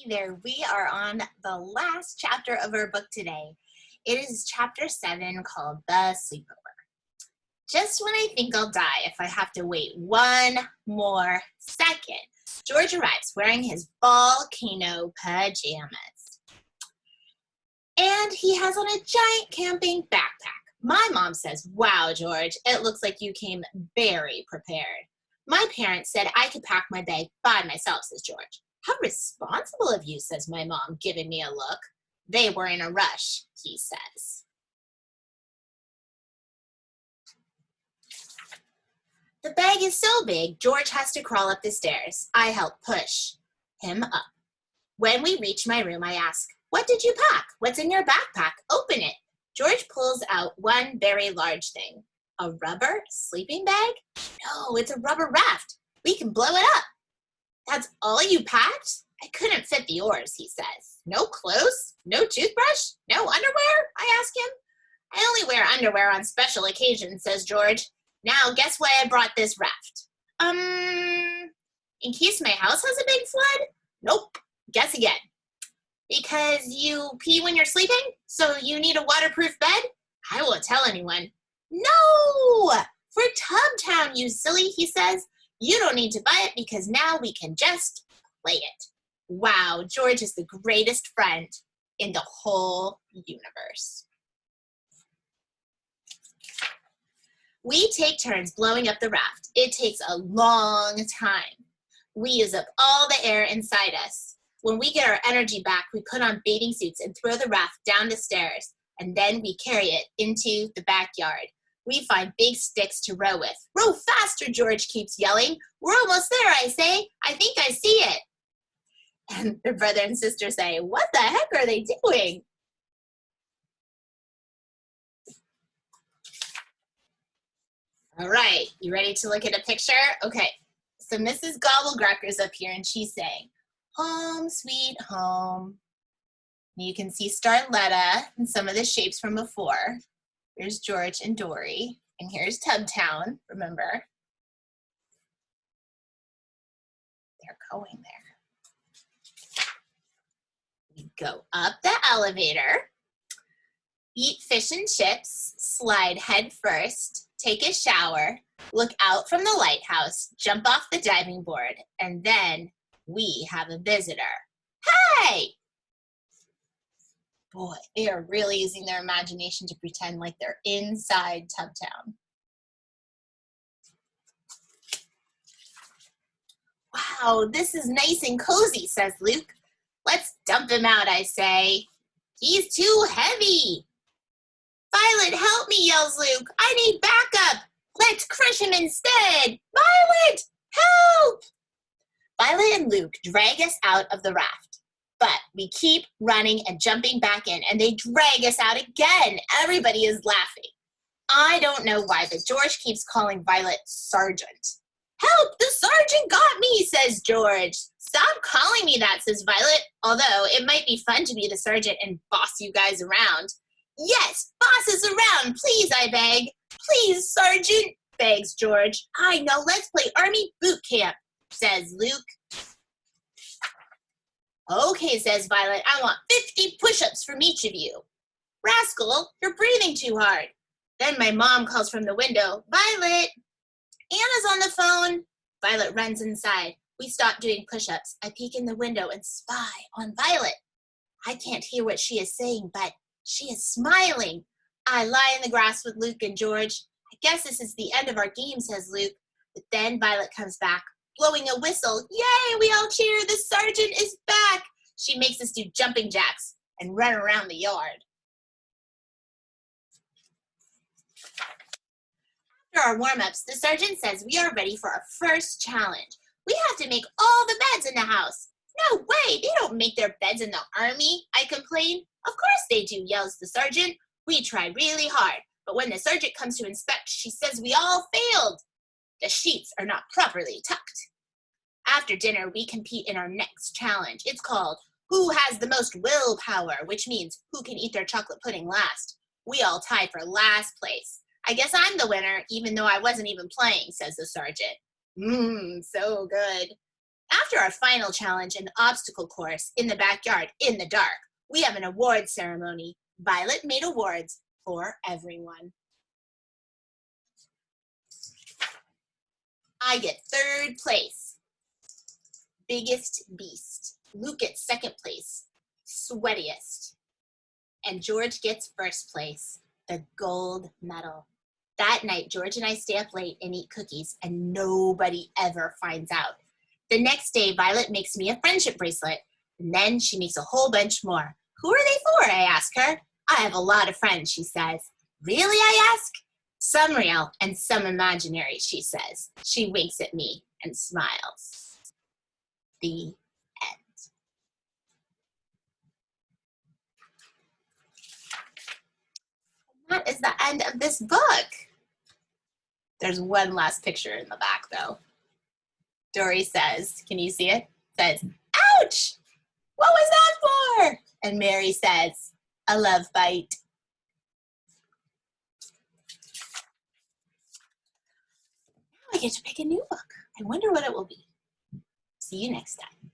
Hey there, we are on the last chapter of our book today. It is chapter 7 called The Sleepover. Just when I think I'll die if I have to wait one more second, George arrives wearing his volcano pajamas. And he has on a giant camping backpack. My mom says, "Wow, George, it looks like you came very prepared." My parents said I could pack my bag by myself, says George. "How responsible of you," says my mom, giving me a look. "They were in a rush," he says. The bag is so big, George has to crawl up the stairs. I help push him up. When we reach my room, I ask, "What did you pack? What's in your backpack? Open it." George pulls out one very large thing. A rubber sleeping bag? No, it's a rubber raft. We can blow it up. "That's all you packed?" "I couldn't fit the oars," he says. "No clothes? No toothbrush? No underwear?" I ask him. "I only wear underwear on special occasions," says George. "Now guess why I brought this raft." In case my house has a big flood?" "Nope. Guess again." "Because you pee when you're sleeping? So you need a waterproof bed?" "I won't tell anyone." "No! For Tubtown, you silly," he says. "You don't need to buy it because now we can just play it." Wow, George is the greatest friend in the whole universe. We take turns blowing up the raft. It takes a long time. We use up all the air inside us. When we get our energy back, we put on bathing suits and throw the raft down the stairs, and then we carry it into the backyard. We find big sticks to row with. "Row faster," George keeps yelling. "We're almost there," I say. "I think I see it." And the brother and sister say, "What the heck are they doing?" All right, you ready to look at a picture? Okay, so Mrs. Gobblegrucker's up here and she's saying, "Home, sweet home." You can see Starletta and some of the shapes from before. Here's George and Dory, and here's Tubtown, remember? They're going there. We go up the elevator, eat fish and chips, slide head first, take a shower, look out from the lighthouse, jump off the diving board, and then we have a visitor. Hey! Boy, they are really using their imagination to pretend like they're inside Tubtown. "Wow, this is nice and cozy," says Luke. "Let's dump him out," I say. "He's too heavy." "Violet, help me," yells Luke. "I need backup. Let's crush him instead. Violet, help!" Violet and Luke drag us out of the raft. But we keep running and jumping back in, and they drag us out again. Everybody is laughing. I don't know why, but George keeps calling Violet Sergeant. "Help, the sergeant got me," says George. "Stop calling me that," says Violet, "although it might be fun to be the sergeant and boss you guys around." "Yes, boss us around, please," I beg. "Please, sergeant," begs George. "I know, let's play Army Boot Camp," says Luke. "Okay," says Violet, "I want 50 push-ups from each of you." "Rascal, you're breathing too hard." Then my mom calls from the window, "Violet, Anna's on the phone." Violet runs inside. We stop doing push-ups. I peek in the window and spy on Violet. I can't hear what she is saying, but she is smiling. I lie in the grass with Luke and George. "I guess this is the end of our game," says Luke. But then Violet comes back, blowing a whistle. Yay, we all cheer, the sergeant is back. She makes us do jumping jacks and run around the yard. After our warm-ups, the sergeant says we are ready for our first challenge. We have to make all the beds in the house. "No way, they don't make their beds in the army," I complain. "Of course they do," yells the sergeant. "We try really hard, but when the sergeant comes to inspect, she says we all failed. The sheets are not properly tucked." After dinner, we compete in our next challenge. It's called Who Has the Most Willpower, which means who can eat their chocolate pudding last. We all tie for last place. "I guess I'm the winner, even though I wasn't even playing," says the sergeant. So good. After our final challenge, an obstacle course in the backyard in the dark, we have an award ceremony. Violet made awards for everyone. I get 3rd place. Biggest beast. Luke gets 2nd place. Sweatiest. And George gets 1st place. The gold medal. That night, George and I stay up late and eat cookies, and nobody ever finds out. The next day, Violet makes me a friendship bracelet, and then she makes a whole bunch more. Who are they for? I ask her. I have a lot of friends, she says. Really, I ask? Some real and some imaginary, she says. She winks at me and smiles. The end. That is the end of this book. There's one last picture in the back, though. Dory says, can you see it? Says, ouch! What was that for? And Mary says, a love bite. Now I get to pick a new book. I wonder what it will be. See you next time.